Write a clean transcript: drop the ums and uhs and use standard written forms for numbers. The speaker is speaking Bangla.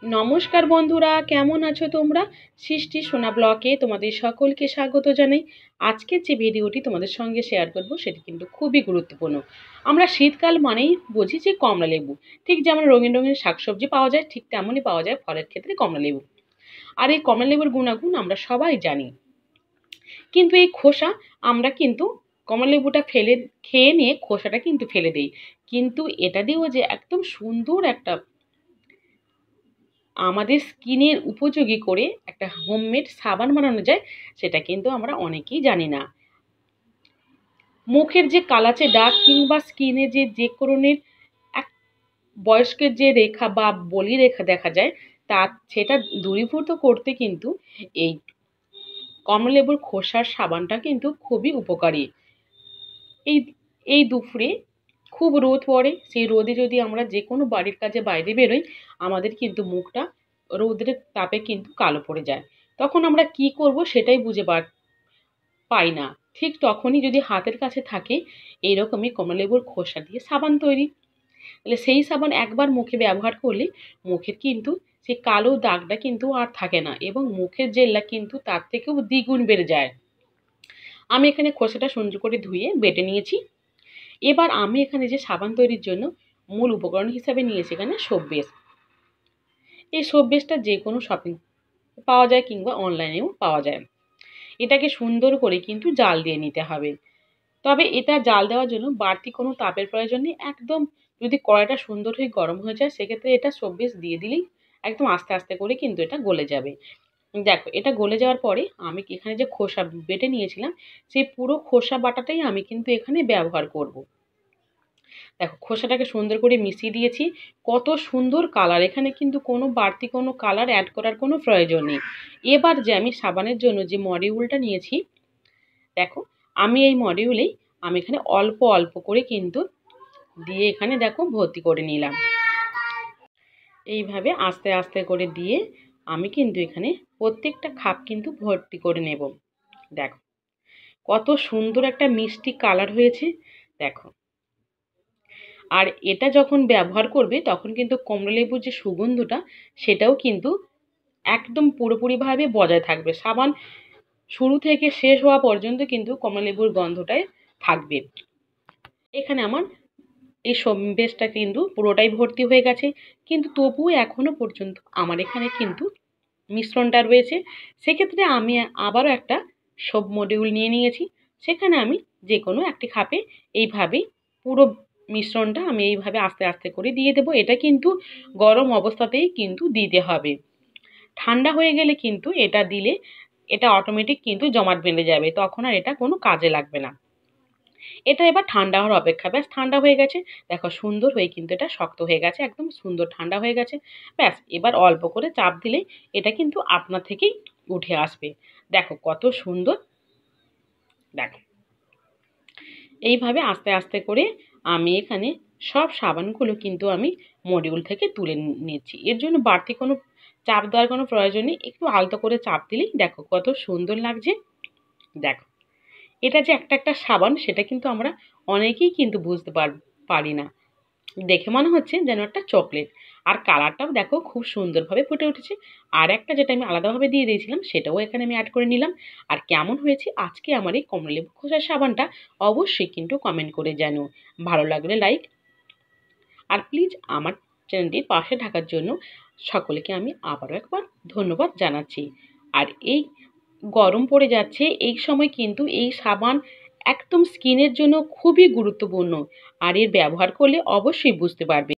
নমস্কার বন্ধুরা, কেমন আছো তোমরা? সৃষ্টি সোনা ব্লকে তোমাদের সকলকে স্বাগত জানাই। আজকের যে ভিডিওটি তোমাদের সঙ্গে শেয়ার করব সেটি কিন্তু খুবই গুরুত্বপূর্ণ। আমরা শীতকাল মানেই বুঝি যে কমলা লেবু। ঠিক যেমন রঙিন রঙিন শাকসবজি পাওয়া যায়, ঠিক তেমনই পাওয়া যায় ফলের ক্ষেত্রে কমলা লেবু। আর এই কমলা লেবুর গুণাগুণ আমরা সবাই জানি। কিন্তু এই খোসা আমরা কিন্তু কমলা লেবুটা খেয়ে নিয়ে খোসাটা কিন্তু ফেলে দিই। কিন্তু এটা দিয়েও যে একদম সুন্দর একটা আমাদের স্কিনের উপযোগী করে একটা হোমমেড সাবান বানানো যায়, সেটা কিন্তু আমরা অনেকেই জানি না। মুখের যে কালাচে দাগ কিংবা স্কিনে যে ধরনের এক বয়স্কের যে রেখা বা বলি রেখা দেখা যায়, তা সেটা দূরীভূত করতে কিন্তু এই কমলালেবুর খোসার সাবানটা কিন্তু খুবই উপকারী। এই এই দুপুরে খুব রোদ পড়ে, সেই রোদে যদি আমরা যে কোনো বাড়ির কাজে বাইরে বেরোই, আমাদের কিন্তু মুখটা রোদের তাপে কিন্তু কালো পড়ে যায়। তখন আমরা কি করব সেটাই বুঝে পাই না। ঠিক তখনই যদি হাতের কাছে থাকে এইরকমই কমলালেবুর খোসা দিয়ে সাবান তৈরি, তাহলে সেই সাবান একবার মুখে ব্যবহার করলে মুখের কিন্তু সেই কালো দাগটা কিন্তু আর থাকে না, এবং মুখের জেল্লা কিন্তু তার থেকেও দ্বিগুণ বেড়ে যায়। আমি এখানে খোসাটা সুন্দর করে ধুয়ে বেটে নিয়েছি। এবার আমি এখানে যে সাবান তৈরির জন্য মূল উপকরণ হিসাবে নিয়েছি এখানে সোপ বেস। এই সোপ বেসটা যে কোনো শপিং পাওয়া যায় কিংবা অনলাইনেও পাওয়া যায়। এটাকে সুন্দর করে কিন্তু জাল দিয়ে নিতে হবে। তবে এটা জাল দেওয়ার জন্য বাড়তি কোনো তাপের প্রয়োজন নেই। একদম যদি কড়াইটা সুন্দর হয়ে গরম হয়ে যায়, সেক্ষেত্রে এটা সোপ বেস দিয়ে দিলেই একদম আস্তে আস্তে করে কিন্তু এটা গলে যাবে। দেখো, এটা গলে যাওয়ার পরে আমি এখানে যে খোসা বেটে নিয়েছিলাম, সেই পুরো খোসা বাটাটাই আমি কিন্তু এখানে ব্যবহার করব। দেখো, খোসাটাকে সুন্দর করে মিশিয়ে দিয়েছি। কত সুন্দর কালার! এখানে কিন্তু কোনো বাড়তি কোনো কালার অ্যাড করার কোনো প্রয়োজন নেই। এবার যে আমি সাবানের জন্য যে মডিউলটা নিয়েছি, দেখো আমি এই মডিউলেই আমি এখানে অল্প অল্প করে কিন্তু দিয়ে এখানে দেখো ভর্তি করে নিলাম। এইভাবে আস্তে আস্তে করে দিয়ে আমি কিন্তু এখানে প্রত্যেকটা খাপ কিন্তু ভর্তি করে নেব। দেখো কত সুন্দর একটা মিষ্টি কালার হয়েছে। দেখো, আর এটা যখন ব্যবহার করবে তখন কিন্তু কমলালেবুর যে সুগন্ধটা, সেটাও কিন্তু একদম পুরোপুরিভাবে বজায় থাকবে। সাবান শুরু থেকে শেষ হওয়া পর্যন্ত কিন্তু কমলালেবুর গন্ধটাই থাকবে। এখানে আমার এই বেসটা কিন্তু পুরোটাই ভর্তি হয়ে গেছে, কিন্তু তবুও এখনো পর্যন্ত আমার এখানে কিন্তু মিশ্রণটা রয়েছে। সেক্ষেত্রে আমি আবারও একটা সোপ মডিউল নিয়ে নিয়েছি। সেখানে আমি যে কোনো একটি খাপে এইভাবেই পুরো মিশ্রণটা আমি এইভাবে আস্তে আস্তে করে দিয়ে দেবো। এটা কিন্তু গরম অবস্থাতেই কিন্তু দিতে হবে। ঠান্ডা হয়ে গেলে কিন্তু এটা দিলে এটা অটোমেটিক কিন্তু জমাট বেঁধে যাবে, তখন আর এটা কোনো কাজে লাগবে না। এটা এবার ঠান্ডা হওয়ার অপেক্ষা। ব্যাস, ঠান্ডা হয়ে গেছে। দেখো সুন্দর হয়ে কিন্তু এটা শক্ত হয়ে গেছে, একদম সুন্দর ঠান্ডা হয়ে গেছে। ব্যাস, এবার অল্প করে চাপ দিলেই এটা কিন্তু আপনা থেকেই উঠে আসবে। দেখো কত সুন্দর! দেখো এইভাবে আস্তে আস্তে করে আমি এখানে সব সাবানগুলো কিন্তু আমি মডিউল থেকে তুলে নিচ্ছি। এর জন্য বাড়তি কোনো চাপ দেওয়ার কোনো প্রয়োজন নেই। একটু আলতো করে চাপ দিলেই দেখো কত সুন্দর লাগছে। দেখো, এটা যে একটা একটা সাবান সেটা কিন্তু আমরা অনেকেই কিন্তু বুঝতে পারি না। দেখে মনে হচ্ছে যেন একটা চকলেট। আর কালারটাও দেখো খুব সুন্দরভাবে ফুটে উঠেছে। আর একটা যেটা আমি আলাদাভাবে দিয়ে দিয়েছিলাম, সেটাও এখানে আমি অ্যাড করে নিলাম। আর কেমন হয়েছে আজকে আমার এই কমলালেবু খোসার সাবানটা, অবশ্যই কিন্তু কমেন্ট করে জানিও। ভালো লাগলে লাইক, আর প্লিজ আমার চ্যানেলটির পাশে থাকার জন্য সকলকে আমি আবারও একবার ধন্যবাদ জানাচ্ছি। আর এই গরম পড়ে যাচ্ছে, এই সময় কিন্তু এই সাবান একদম স্কিনের জন্য খুবই গুরুত্বপূর্ণ। আর এর ব্যবহার করলে অবশ্যই বুঝতে পারবে।